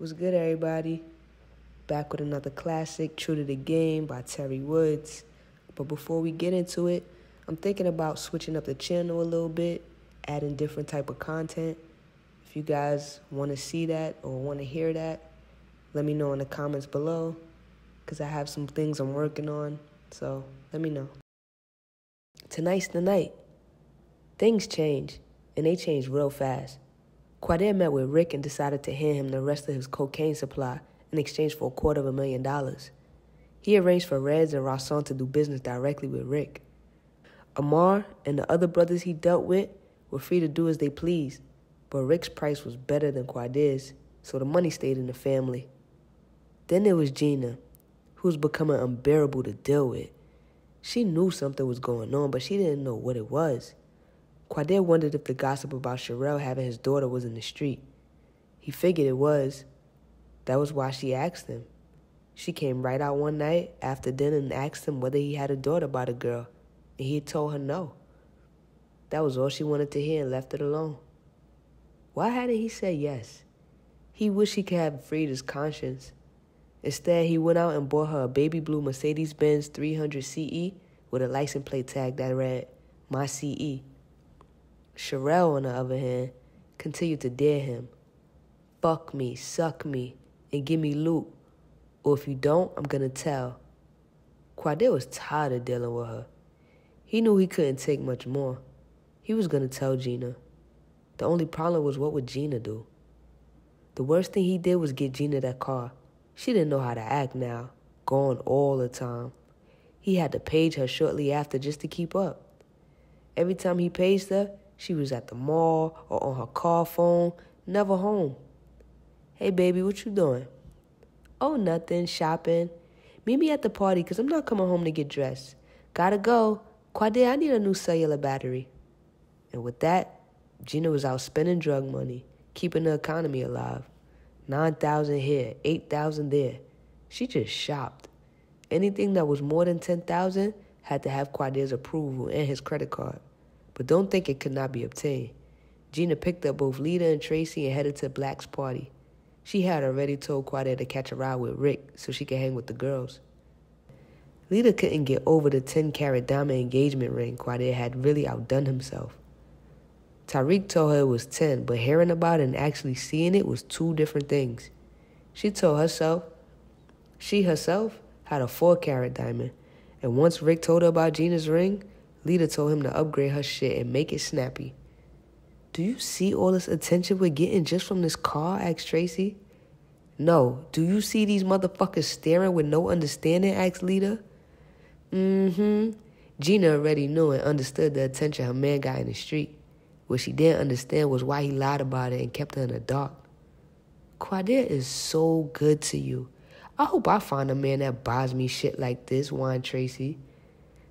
What's good, everybody? Back with another classic, True to the Game by Terry Woods. But before we get into it, I'm thinking about switching up the channel a little bit, adding different type of content. If you guys want to see that or want to hear that, let me know in the comments below, because I have some things I'm working on, so let me know. Tonight's the night. Things change, and they change real fast. Quadir met with Rick and decided to hand him the rest of his cocaine supply in exchange for $250,000. He arranged for Reds and Rasson to do business directly with Rick. Amar and the other brothers he dealt with were free to do as they pleased, but Rick's price was better than Quadir's, so the money stayed in the family. Then there was Gina, who was becoming unbearable to deal with. She knew something was going on, but she didn't know what it was. Quadir wondered if the gossip about Sherelle having his daughter was in the street. He figured it was. That was why she asked him. She came right out one night after dinner and asked him whether he had a daughter by the girl, and he told her no. That was all she wanted to hear and left it alone. Why hadn't he said yes? He wished he could have freed his conscience. Instead, he went out and bought her a baby blue Mercedes-Benz 300 CE with a license plate tag that read, "My CE." Sherelle, on the other hand, continued to dare him. "Fuck me, suck me, and give me loot. Or if you don't, I'm gonna tell." Quadir was tired of dealing with her. He knew he couldn't take much more. He was gonna tell Gina. The only problem was, what would Gina do? The worst thing he did was get Gina that car. She didn't know how to act now, gone all the time. He had to page her shortly after just to keep up. Every time he paged her, she was at the mall or on her car phone, never home. "Hey, baby, what you doing?" "Oh, nothing, shopping. Meet me at the party, because I'm not coming home to get dressed. Gotta go. Quadir, I need a new cellular battery." And with that, Gina was out spending drug money, keeping the economy alive. 9,000 here, 8,000 there. She just shopped. Anything that was more than 10,000 had to have Quadir's approval and his credit card. But don't think it could not be obtained. Gina picked up both Lita and Tracy and headed to Black's party. She had already told Quadir to catch a ride with Rick so she could hang with the girls. Lita couldn't get over the 10-carat diamond engagement ring Quadir had really outdone himself. Tariq told her it was 10, but hearing about it and actually seeing it was two different things. She herself had a 4-carat diamond, and once Rick told her about Gina's ring, Lita told him to upgrade her shit and make it snappy. "Do you see all this attention we're getting just from this car?" asked Tracy. "No. Do you see these motherfuckers staring with no understanding?" asked Lita. Gina already knew and understood the attention her man got in the street. What she didn't understand was why he lied about it and kept her in the dark. "Quadir is so good to you. I hope I find a man that buys me shit like this," whined Tracy.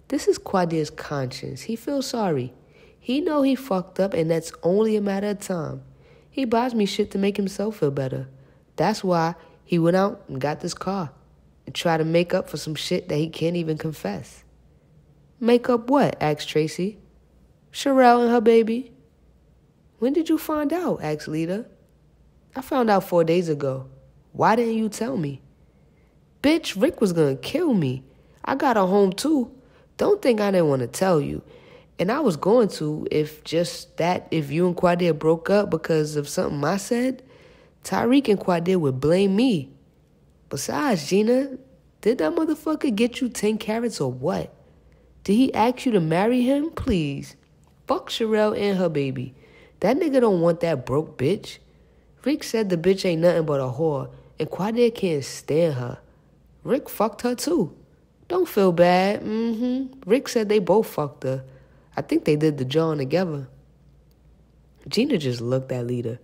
This is Quadir's conscience. He feels sorry. He know he fucked up, and that's only a matter of time. He buys me shit to make himself feel better. That's why he went out and got this car and tried to make up for some shit that he can't even confess. "Make up what?" asked Tracy. "Sherelle and her baby." "When did you find out?" asked Lita. "I found out 4 days ago. Why didn't you tell me?" "Bitch, Rick was gonna kill me. I got her home too. Don't think I didn't want to tell you. And I was going to if you and Quadir broke up because of something I said, Tariq and Quadir would blame me. Besides, Gina, did that motherfucker get you 10 carats or what? Did he ask you to marry him? Please. Fuck Sherelle and her baby. That nigga don't want that broke bitch. Rick said the bitch ain't nothing but a whore, and Quadir can't stand her. Rick fucked her too. Don't feel bad. Rick said they both fucked her. I think they did the job together." Gina just looked at Lita.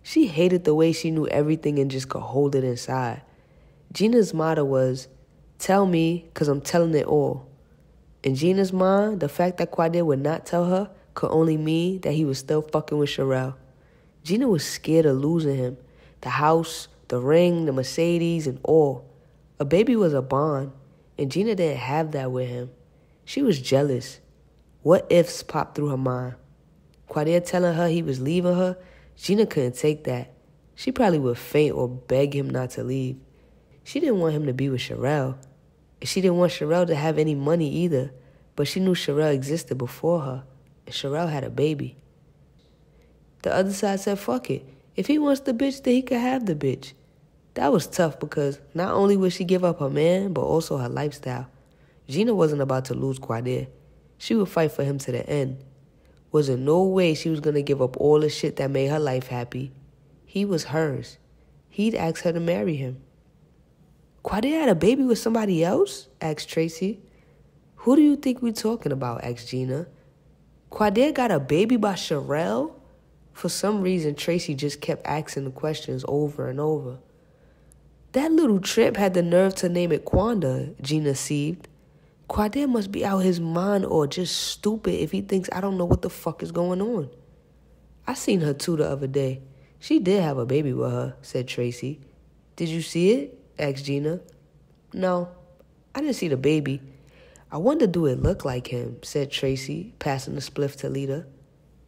She hated the way she knew everything and just could hold it inside. Gina's motto was, "Tell me, 'cause I'm telling it all." In Gina's mind, the fact that Quadir would not tell her could only mean that he was still fucking with Sherelle. Gina was scared of losing him. The house, the ring, the Mercedes, and all. A baby was a bond, and Gina didn't have that with him. She was jealous. What ifs popped through her mind? Quadir telling her he was leaving her, Gina couldn't take that. She probably would faint or beg him not to leave. She didn't want him to be with Sherelle. She didn't want Sherelle to have any money either, but she knew Sherelle existed before her, and Sherelle had a baby. The other side said, fuck it. If he wants the bitch, then he could have the bitch. That was tough because not only would she give up her man, but also her lifestyle. Gina wasn't about to lose Quadir. She would fight for him to the end. Wasn't no way she was going to give up all the shit that made her life happy. He was hers. He'd asked her to marry him. Quadir had a baby with somebody else? Asked Tracy. Who do you think we're talking about? Asked Gina. Quadir got a baby by Sherelle? For some reason, Tracy just kept asking the questions over and over. That little trip had the nerve to name it Quanda, Gina seethed. Quadir must be out his mind or just stupid if he thinks I don't know what the fuck is going on. I seen her too the other day. She did have a baby with her, said Tracy. Did you see it? Asked Gina. No, I didn't see the baby. I wonder do it look like him, said Tracy, passing the spliff to Lita.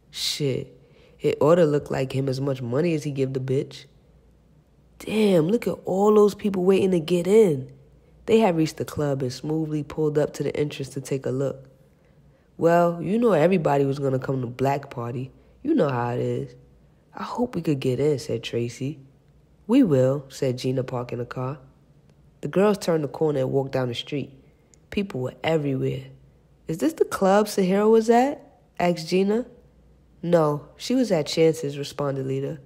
Shit, it ought to look like him as much money as he give the bitch. Damn, look at all those people waiting to get in. They had reached the club and smoothly pulled up to the entrance to take a look. Well, you know everybody was going to come to Black Party. You know how it is. I hope we could get in, said Tracy. We will, said Gina, parking the car. The girls turned the corner and walked down the street. People were everywhere. Is this the club Sahara was at? Asked Gina. No, she was at Chance's, responded Lita.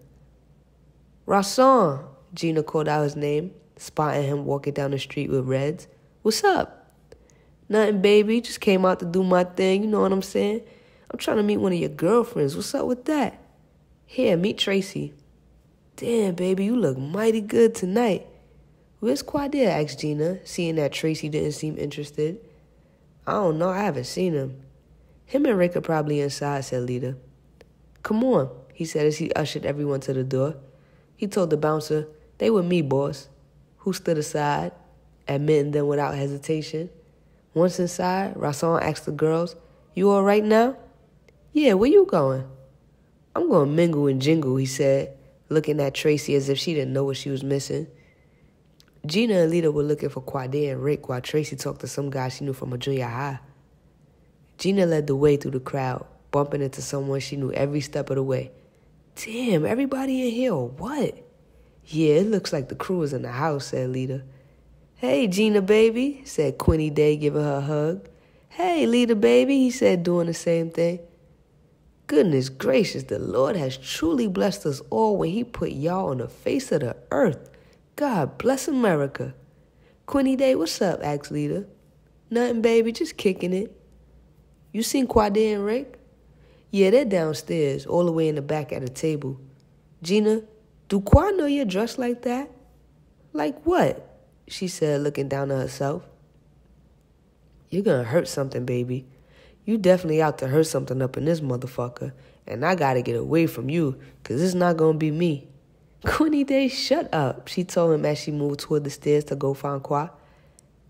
Rassan, Gina called out his name, spotting him walking down the street with Reds. What's up? Nothing, baby. Just came out to do my thing, you know what I'm saying? I'm trying to meet one of your girlfriends. What's up with that? Here, meet Tracy. Damn, baby, you look mighty good tonight. Where's Quadir? Asked Gina, seeing that Tracy didn't seem interested. I don't know. I haven't seen him. Him and Rick are probably inside, said Lita. Come on, he said as he ushered everyone to the door. He told the bouncer, they were me, boss, who stood aside, admitting them without hesitation. Once inside, Rassan asked the girls, you all right now? Yeah, where you going? I'm going to mingle and jingle, he said, looking at Tracy as if she didn't know what she was missing. Gina and Lita were looking for Quadir and Rick while Tracy talked to some guy she knew from a junior high. Gina led the way through the crowd, bumping into someone she knew every step of the way. Damn, everybody in here or what? Yeah, it looks like the crew is in the house, said Lita. Hey, Gina, baby, said Quinny Day, giving her a hug. Hey, Lita, baby, he said, doing the same thing. Goodness gracious, the Lord has truly blessed us all when he put y'all on the face of the earth. God bless America. Quinny Day, what's up? Asked Lita. Nothing, baby, just kicking it. You seen Quadir and Rick? Yeah, they're downstairs, all the way in the back at a table. Gina, do Quad know you're dressed like that? Like what? She said, looking down at herself. You're gonna hurt something, baby. You definitely out to hurt something up in this motherfucker, and I gotta get away from you, 'cause it's not gonna be me. Quinny Day, shut up, she told him as she moved toward the stairs to go find Qua.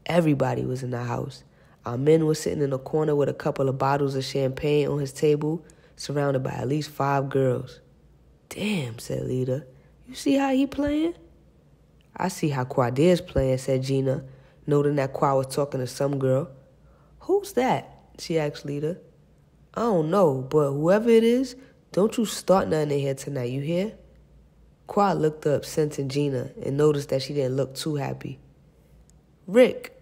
Everybody was in the house. Our men were sitting in a corner with a couple of bottles of champagne on his table, surrounded by at least 5 girls. Damn, said Lita. You see how he playing? I see how Quadir's playing, said Gina, noting that Qua was talking to some girl. Who's that? She asked Lita. I don't know, but whoever it is, don't you start nothing in here tonight, you hear? Qua looked up, sensing Gina, and noticed that she didn't look too happy. Rick,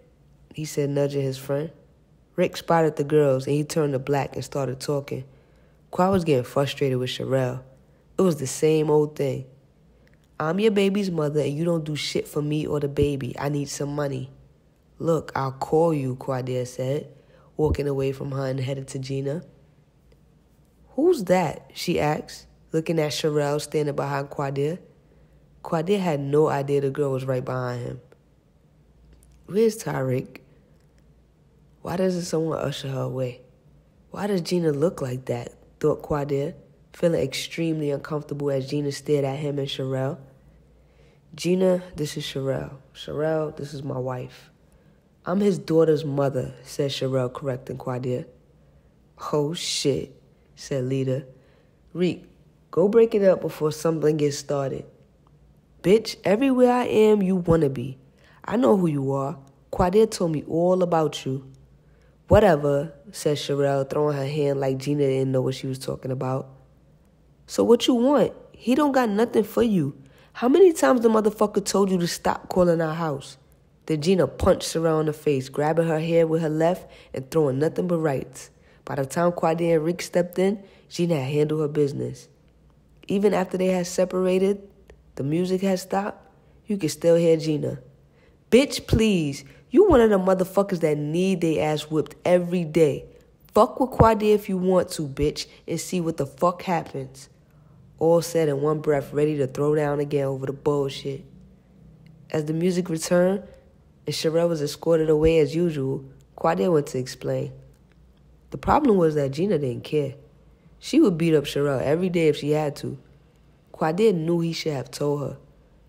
he said, nudging his friend. Rick spotted the girls, and he turned to Black and started talking. Qua was getting frustrated with Sherelle. It was the same old thing. I'm your baby's mother, and you don't do shit for me or the baby. I need some money. Look, I'll call you, Quadir said, walking away from her and headed to Gina. Who's that? She asked, looking at Sherelle standing behind Quadir. Quadir had no idea the girl was right behind him. Where's Tariq? Why doesn't someone usher her away? Why does Gina look like that? Thought Quadir, feeling extremely uncomfortable as Gina stared at him and Sherelle. Gina, this is Sherelle. Sherelle, this is my wife. I'm his daughter's mother, said Sherelle, correcting Quadir. Oh, shit, said Lita. Reek, go break it up before something gets started. Bitch, everywhere I am, you wanna be. I know who you are. Quadir told me all about you. Whatever, said Sherelle, throwing her hand like Gina didn't know what she was talking about. So what you want? He don't got nothing for you. How many times the motherfucker told you to stop calling our house? Then Gina punched Sherelle in the face, grabbing her hair with her left and throwing nothing but rights. By the time Quadir and Rick stepped in, Gina had handled her business. Even after they had separated, the music had stopped, you could still hear Gina. Bitch, please. You one of the motherfuckers that need they ass whipped every day. Fuck with Quadir if you want to, bitch, and see what the fuck happens. All said in one breath, ready to throw down again over the bullshit. As the music returned and Sherelle was escorted away as usual, Quadir went to explain. The problem was that Gina didn't care. She would beat up Sherelle every day if she had to. Quadir knew he should have told her.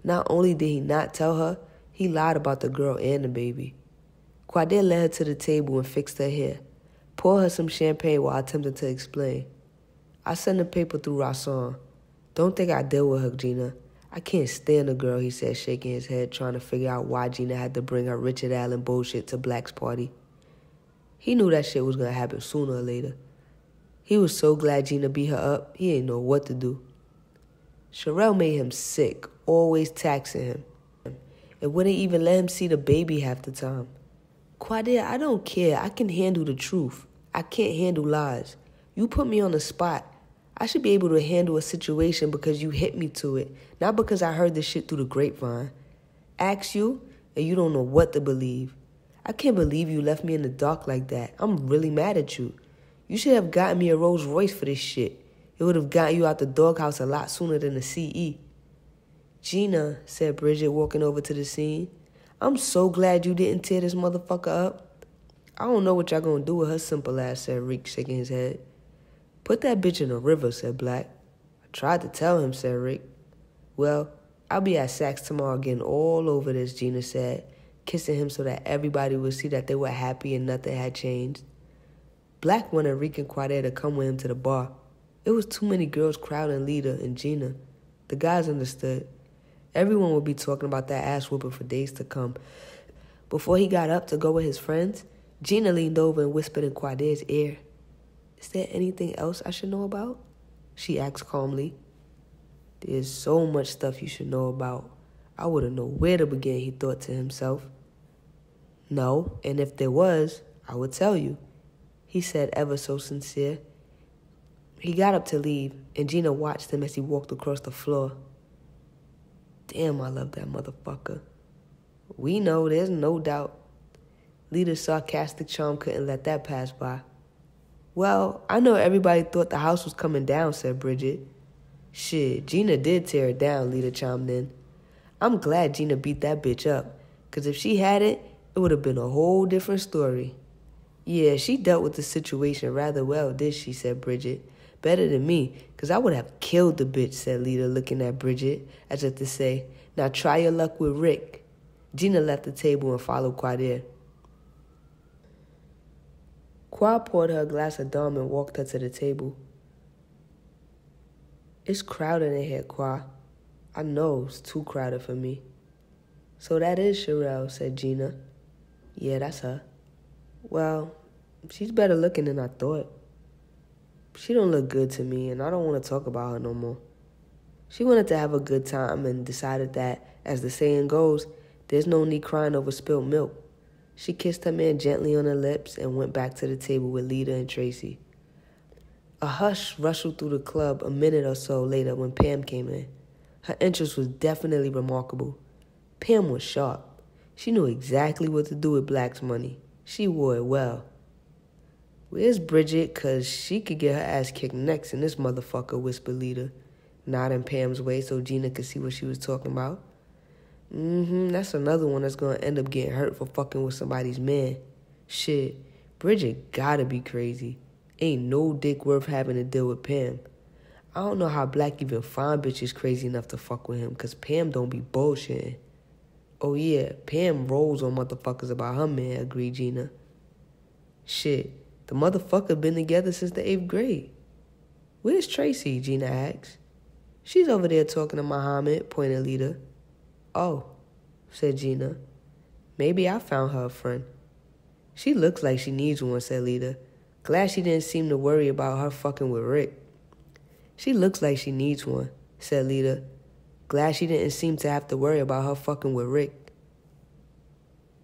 Not only did he not tell her, he lied about the girl and the baby. Quadir led her to the table and fixed her hair, poured her some champagne while attempting to explain. I sent the paper through Rassan. Don't think I deal with her, Gina. I can't stand the girl, he said, shaking his head, trying to figure out why Gina had to bring her Richard Allen bullshit to Black's party. He knew that shit was going to happen sooner or later. He was so glad Gina beat her up, he didn't know what to do. Sherelle made him sick, always taxing him. It wouldn't even let him see the baby half the time. Quadir, I don't care. I can handle the truth. I can't handle lies. You put me on the spot. I should be able to handle a situation because you hit me to it, not because I heard this shit through the grapevine. Ask you, and you don't know what to believe. I can't believe you left me in the dark like that. I'm really mad at you. You should have gotten me a Rolls Royce for this shit. It would have gotten you out the doghouse a lot sooner than the CE. Gina, said Bridget, walking over to the scene, I'm so glad you didn't tear this motherfucker up. I don't know what y'all gonna do with her simple ass, said Rick, shaking his head. Put that bitch in the river, said Black. I tried to tell him, said Rick. Well, I'll be at Saks tomorrow getting all over this, Gina said, kissing him so that everybody would see that they were happy and nothing had changed. Black wanted Rick and Quadir to come with him to the bar. It was too many girls crowding Lita and Gina. The guys understood. Everyone would be talking about that ass whooping for days to come. Before he got up to go with his friends, Gina leaned over and whispered in Quadir's ear. Is there anything else I should know about? She asked calmly. There's so much stuff you should know about. I wouldn't know where to begin, he thought to himself. No, and if there was, I would tell you, he said, ever so sincere. He got up to leave, and Gina watched him as he walked across the floor. Damn, I love that motherfucker. We know, there's no doubt. Lita's sarcastic charm couldn't let that pass by. Well, I know everybody thought the house was coming down, said Bridget. Shit, Gina did tear it down, Lita chimed in. I'm glad Gina beat that bitch up, because if she hadn't, it would have been a whole different story. Yeah, she dealt with the situation rather well, did she, said Bridget. Better than me, because I would have killed the bitch, said Lita, looking at Bridget, as if to say, now try your luck with Rick. Gina left the table and followed Quadir. Qua poured her a glass of Dom and walked her to the table. It's crowded in here, Qua. I know it's too crowded for me. So that is Sherelle, said Gina. Yeah, that's her. Well, she's better looking than I thought. She don't look good to me, and I don't want to talk about her no more. She wanted to have a good time and decided that, as the saying goes, there's no need crying over spilled milk. She kissed her man gently on her lips and went back to the table with Lita and Tracy. A hush rustled through the club a minute or so later when Pam came in. Her entrance was definitely remarkable. Pam was sharp. She knew exactly what to do with Black's money. She wore it well. Where's Bridget? 'Cause she could get her ass kicked next in this motherfucker, whispered Lita, nodding Pam's way so Gina could see what she was talking about. That's another one that's gonna end up getting hurt for fucking with somebody's man. Shit, Bridget gotta be crazy. Ain't no dick worth having to deal with Pam. I don't know how Black even find bitches crazy enough to fuck with him, 'cause Pam don't be bullshitting. Oh yeah, Pam rolls on motherfuckers about her man, agreed Gina. Shit, the motherfucker been together since the 8th grade. Where's Tracy? Gina asked. She's over there talking to Muhammad, pointed Lita. Oh, said Gina. Maybe I found her a friend. She looks like she needs one, said Lita. Glad she didn't seem to worry about her fucking with Rick. She looks like she needs one, said Lita. Glad she didn't seem to have to worry about her fucking with Rick.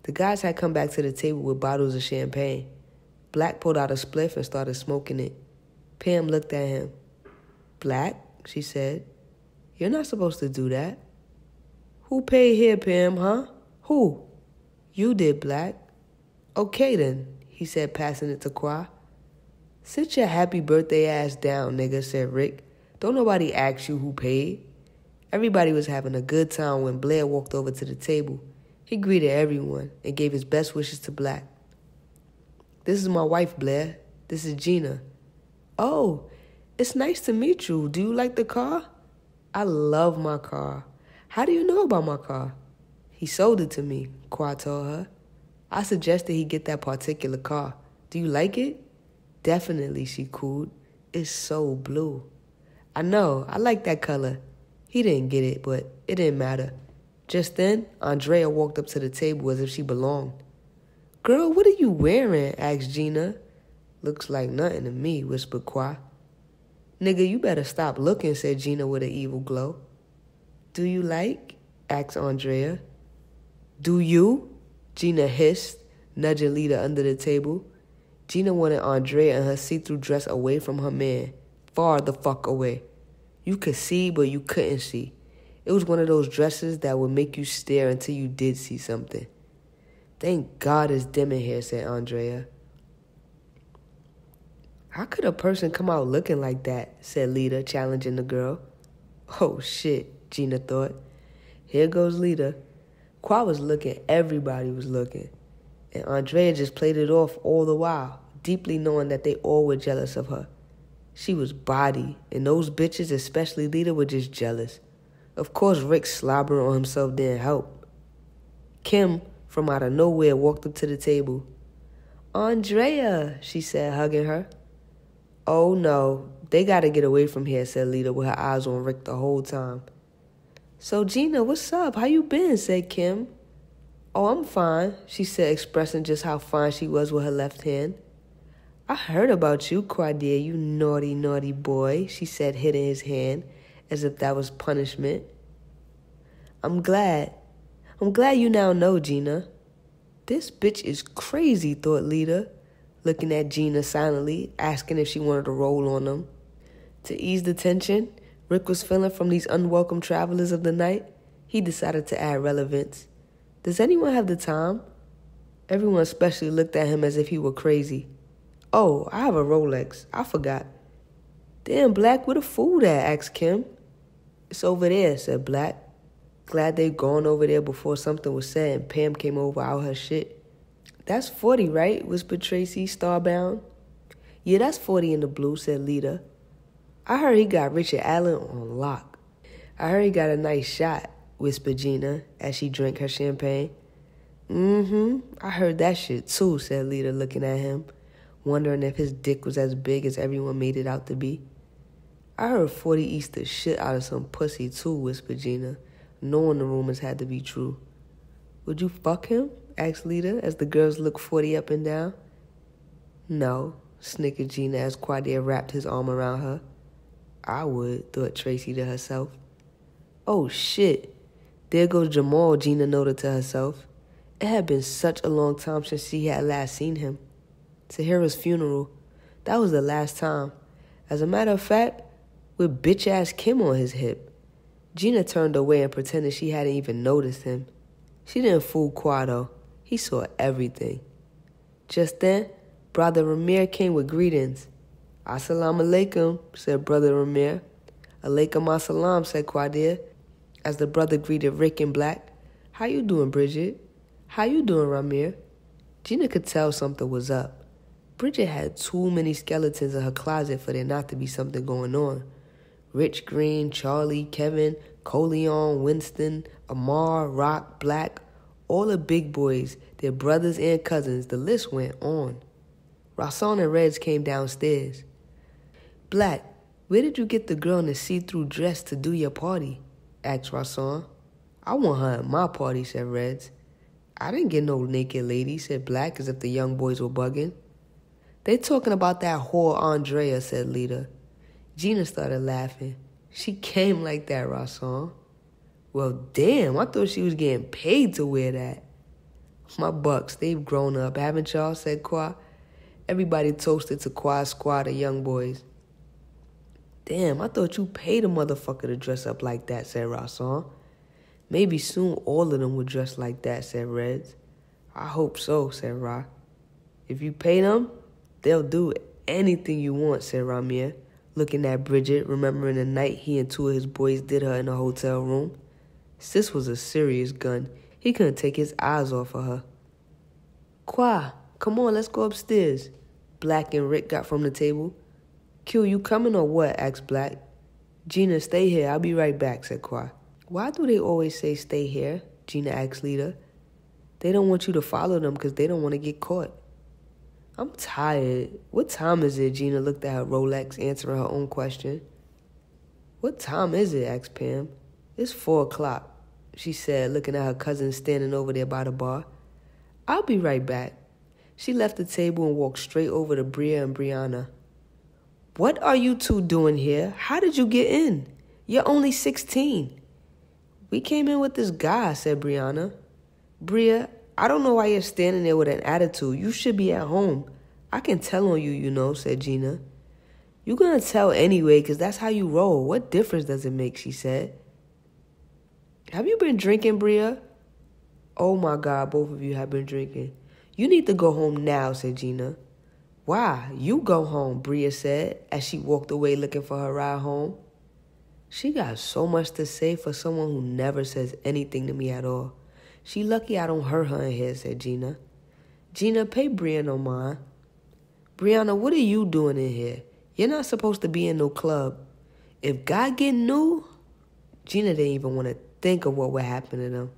The guys had come back to the table with bottles of champagne. Black pulled out a spliff and started smoking it. Pam looked at him. Black, she said. You're not supposed to do that. Who paid here, Pam, huh? Who? You did, Black. Okay then, he said, passing it to Qua. Sit your happy birthday ass down, nigga, said Rick. Don't nobody ask you who paid. Everybody was having a good time when Blair walked over to the table. He greeted everyone and gave his best wishes to Black. This is my wife, Blair. This is Gina. Oh, it's nice to meet you. Do you like the car? I love my car. How do you know about my car? He sold it to me, Qua told her. I suggested he get that particular car. Do you like it? Definitely, she cooed. It's so blue. I know, I like that color. He didn't get it, but it didn't matter. Just then, Andrea walked up to the table as if she belonged. Girl, what are you wearing? Asked Gina. Looks like nothing to me, whispered Qua. Nigga, you better stop looking, said Gina with an evil glow. Do you like? Asked Andrea. Do you? Gina hissed, nudging Lita under the table. Gina wanted Andrea and her see-through dress away from her man. Far the fuck away. You could see, but you couldn't see. It was one of those dresses that would make you stare until you did see something. Thank God it's dim in here, said Andrea. How could a person come out looking like that, said Lita, challenging the girl. Oh shit, Gina thought. Here goes Lita. Qua was looking, everybody was looking. And Andrea just played it off all the while, deeply knowing that they all were jealous of her. She was body, and those bitches, especially Lita, were just jealous. Of course, Rick slobbering on himself didn't help. Kim, from out of nowhere, walked up to the table. Andrea, she said, hugging her. Oh no, they gotta get away from here, said Lita with her eyes on Rick the whole time. So Gina, what's up? How you been? Said Kim. Oh, I'm fine, she said, expressing just how fine she was with her left hand. I heard about you, Quadir, you naughty, naughty boy, she said, hitting his hand as if that was punishment. I'm glad you now know, Gina. This bitch is crazy, thought Lita, looking at Gina silently, asking if she wanted to roll on them. To ease the tension Rick was feeling from these unwelcome travelers of the night, he decided to add relevance. Does anyone have the time? Everyone especially looked at him as if he were crazy. Oh, I have a Rolex. I forgot. Damn, Black, where the food at? Asked Kim. It's over there, said Black. Glad they'd gone over there before something was said and Pam came over out her shit. That's 40, right? Whispered Tracy, starbound. Yeah, that's 40 in the blue, said Lita. I heard he got Richard Allen on lock. I heard he got a nice shot, whispered Gina as she drank her champagne. I heard that shit too, said Lita, looking at him, wondering if his dick was as big as everyone made it out to be. I heard 40 eats the shit out of some pussy too, whispered Gina, knowing the rumors had to be true. Would you fuck him? Asked Lita as the girls looked 40 up and down. No, snickered Gina as Quadir wrapped his arm around her. I would, thought Tracy to herself. Oh shit, there goes Jamal, Gina noted to herself. It had been such a long time since she had last seen him. Tahira's funeral, that was the last time. As a matter of fact, with bitch-ass Kim on his hip. Gina turned away and pretended she hadn't even noticed him. She didn't fool Quado. He saw everything. Just then, Brother Ramir came with greetings. Assalamu alaikum, said Brother Ramir. Alaikum assalam, said Quadir, as the brother greeted Rick in Black. How you doing, Bridget? How you doing, Ramir? Gina could tell something was up. Bridget had too many skeletons in her closet for there not to be something going on. Rich Green, Charlie, Kevin, Coleon, Winston, Amar, Rock, Black, all the big boys, their brothers and cousins, the list went on. Rasan and Reds came downstairs. Black, where did you get the girl in the see-through dress to do your party? Asked Rasan. I want her at my party, said Reds. I didn't get no naked lady, said Black, as if the young boys were bugging. They talking about that whore Andrea, said Lita. Gina started laughing. She came like that, Rasson. Well, damn, I thought she was getting paid to wear that. My bucks, they've grown up, haven't y'all, said Qua. Everybody toasted to Qua's squad of young boys. Damn, I thought you paid a motherfucker to dress up like that, said Rasson. Maybe soon all of them would dress like that, said Reds. I hope so, said Ra. If you pay them, they'll do anything you want, said Ramir, looking at Bridget, remembering the night he and two of his boys did her in a hotel room. Sis was a serious gun. He couldn't take his eyes off of her. Qua, come on, let's go upstairs. Black and Rick got from the table. Q, you coming or what? Asked Black. Gina, stay here. I'll be right back, said Qua. Why do they always say stay here? Gina asked Lita. They don't want you to follow them because they don't want to get caught. I'm tired. What time is it? Gina looked at her Rolex, answering her own question. What time is it? Asked Pam. It's 4 o'clock, she said, looking at her cousin standing over there by the bar. I'll be right back. She left the table and walked straight over to Bria and Brianna. What are you two doing here? How did you get in? You're only 16. We came in with this guy, said Brianna. Bria, I don't know why you're standing there with an attitude. You should be at home. I can tell on you, you know, said Gina. You're going to tell anyway because that's how you roll. What difference does it make, she said. Have you been drinking, Bria? Oh, my God, both of you have been drinking. You need to go home now, said Gina. Why? You go home, Bria said as she walked away looking for her ride home. She got so much to say for someone who never says anything to me at all. She lucky I don't hurt her in here, said Gina. Gina, pay Bria no mind. Brianna, what are you doing in here? You're not supposed to be in no club. If God get new, Gina didn't even want to think of what would happen to them.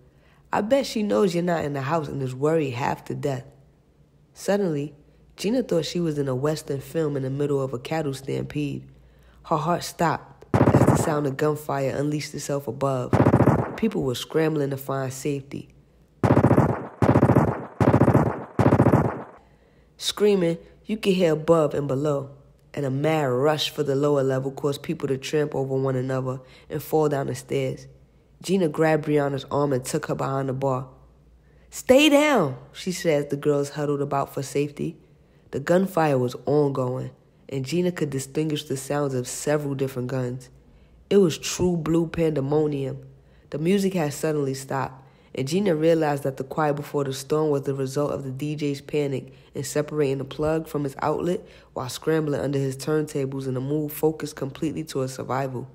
I bet she knows you're not in the house and is worried half to death. Suddenly, Gina thought she was in a Western film in the middle of a cattle stampede. Her heart stopped as the sound of gunfire unleashed itself above. People were scrambling to find safety. Screaming, you could hear above and below, and a mad rush for the lower level caused people to tramp over one another and fall down the stairs. Gina grabbed Brianna's arm and took her behind the bar. Stay down, she said as the girls huddled about for safety. The gunfire was ongoing, and Gina could distinguish the sounds of several different guns. It was true blue pandemonium. The music had suddenly stopped, and Gina realized that the quiet before the storm was the result of the DJ's panic in separating the plug from its outlet while scrambling under his turntables in a move focused completely toward survival.